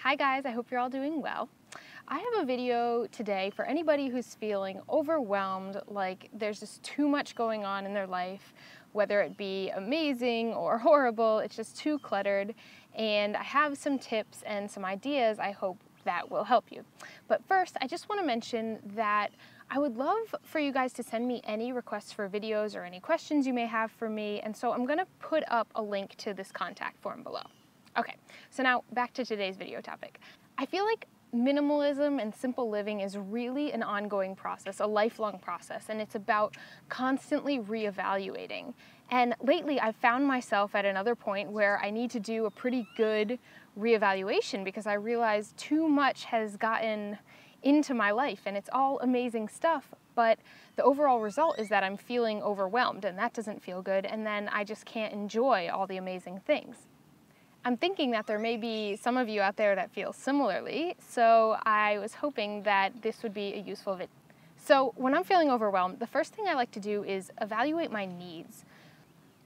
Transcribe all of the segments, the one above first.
Hi guys, I hope you're all doing well. I have a video today for anybody who's feeling overwhelmed, like there's just too much going on in their life, whether it be amazing or horrible, it's just too cluttered. And I have some tips and some ideas I hope that will help you. But first, I just want to mention that I would love for you guys to send me any requests for videos or any questions you may have for me. And so I'm going to put up a link to this contact form below. Okay, so now back to today's video topic. I feel like minimalism and simple living is really an ongoing process, a lifelong process, and it's about constantly reevaluating. And lately I've found myself at another point where I need to do a pretty good reevaluation because I realize too much has gotten into my life and it's all amazing stuff, but the overall result is that I'm feeling overwhelmed and that doesn't feel good, and then I just can't enjoy all the amazing things. I'm thinking that there may be some of you out there that feel similarly, so I was hoping that this would be a useful video. So when I'm feeling overwhelmed, the first thing I like to do is evaluate my needs.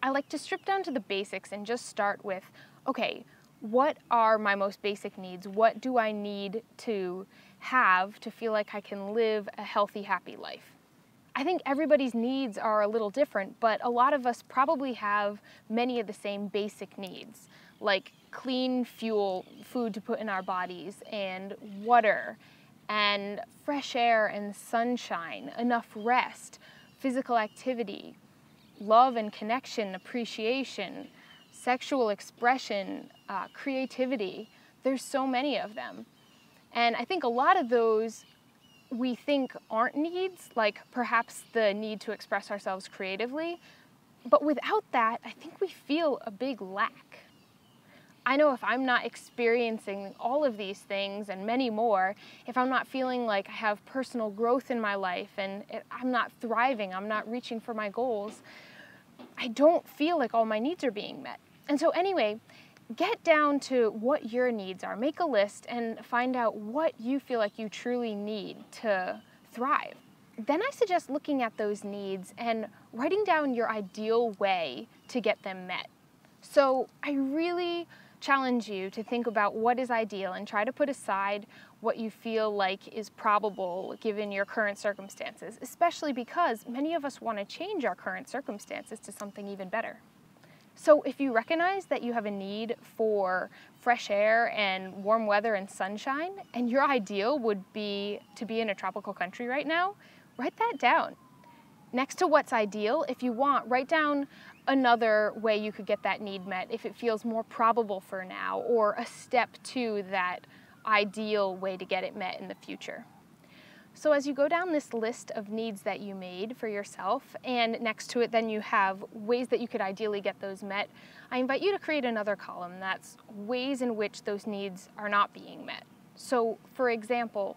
I like to strip down to the basics and just start with, okay, what are my most basic needs? What do I need to have to feel like I can live a healthy, happy life? I think everybody's needs are a little different, but a lot of us probably have many of the same basic needs, like clean food to put in our bodies, and water, and fresh air and sunshine, enough rest, physical activity, love and connection, appreciation, sexual expression, creativity. There's so many of them. And I think a lot of those we think aren't needs, like perhaps the need to express ourselves creatively, but without that, I think we feel a big lack. I know if I'm not experiencing all of these things and many more, if I'm not feeling like I have personal growth in my life and I'm not thriving, I'm not reaching for my goals, I don't feel like all my needs are being met. And so anyway, get down to what your needs are. Make a list and find out what you feel like you truly need to thrive. Then I suggest looking at those needs and writing down your ideal way to get them met. So I really challenge you to think about what is ideal and try to put aside what you feel like is probable given your current circumstances, especially because many of us want to change our current circumstances to something even better. So if you recognize that you have a need for fresh air and warm weather and sunshine, and your ideal would be to be in a tropical country right now, write that down. Next to what's ideal, if you want, write down another way you could get that need met if it feels more probable for now, or a step to that ideal way to get it met in the future. So as you go down this list of needs that you made for yourself, and next to it then you have ways that you could ideally get those met, I invite you to create another column that's ways in which those needs are not being met. So for example,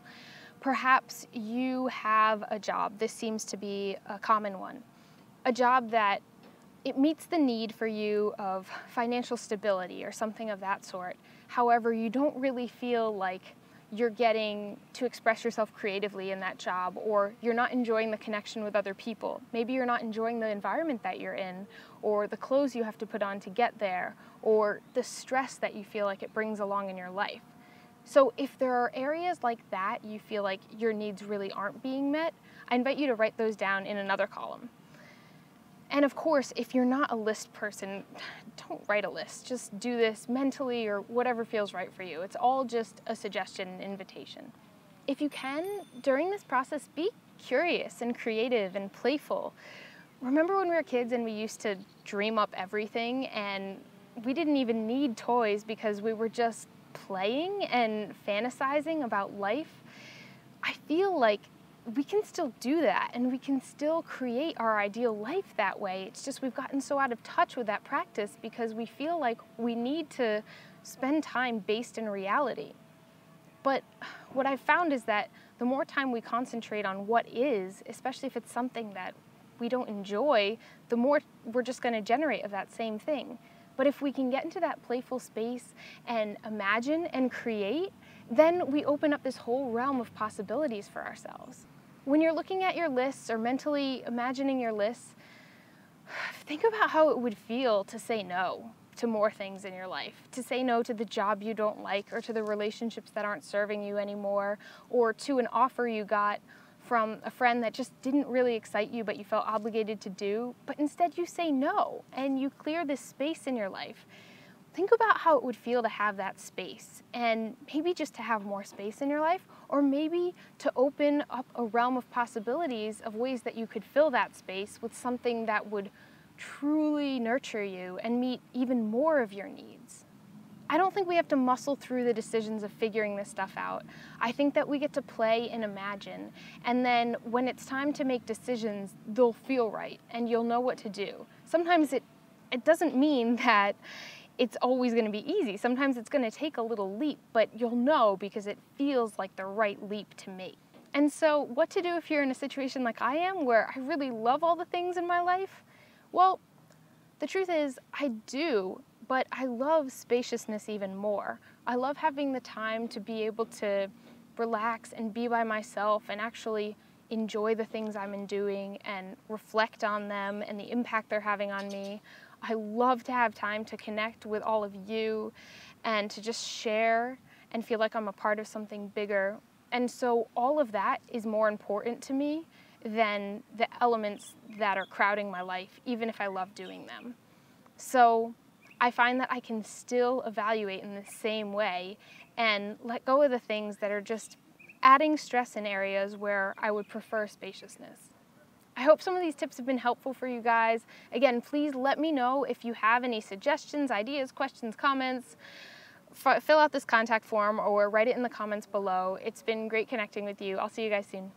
perhaps you have a job, this seems to be a common one, a job that it meets the need for you of financial stability or something of that sort. However, you don't really feel like you're getting to express yourself creatively in that job, or you're not enjoying the connection with other people. Maybe you're not enjoying the environment that you're in, or the clothes you have to put on to get there, or the stress that you feel like it brings along in your life. So if there are areas like that you feel like your needs really aren't being met, I invite you to write those down in another column. And of course, if you're not a list person, don't write a list. Just do this mentally or whatever feels right for you. It's all just a suggestion and invitation. If you can, during this process, be curious and creative and playful. Remember when we were kids and we used to dream up everything and we didn't even need toys because we were just playing and fantasizing about life? I feel like we can still do that and we can still create our ideal life that way. It's just we've gotten so out of touch with that practice because we feel like we need to spend time based in reality. But what I've found is that the more time we concentrate on what is, especially if it's something that we don't enjoy, the more we're just going to generate of that same thing. But if we can get into that playful space and imagine and create, then we open up this whole realm of possibilities for ourselves. When you're looking at your lists or mentally imagining your lists, think about how it would feel to say no. to more things in your life, to say no to the job you don't like, or to the relationships that aren't serving you anymore, or to an offer you got from a friend that just didn't really excite you but you felt obligated to do, but instead you say no and you clear this space in your life. Think about how it would feel to have that space, and maybe just to have more space in your life, or maybe to open up a realm of possibilities of ways that you could fill that space with something that would truly nurture you and meet even more of your needs. I don't think we have to muscle through the decisions of figuring this stuff out. I think that we get to play and imagine, and then when it's time to make decisions, they'll feel right and you'll know what to do. Sometimes it doesn't mean that it's always going to be easy. Sometimes it's going to take a little leap, but you'll know because it feels like the right leap to make. And so what to do if you're in a situation like I am, where I really love all the things in my life? Well, the truth is I do, but I love spaciousness even more. I love having the time to be able to relax and be by myself and actually enjoy the things I'm doing and reflect on them and the impact they're having on me. I love to have time to connect with all of you and to just share and feel like I'm a part of something bigger. And so all of that is more important to me than the elements that are crowding my life, even if I love doing them. So I find that I can still evaluate in the same way and let go of the things that are just adding stress in areas where I would prefer spaciousness. I hope some of these tips have been helpful for you guys. Again, please let me know if you have any suggestions, ideas, questions, comments. Fill out this contact form or write it in the comments below. It's been great connecting with you. I'll see you guys soon.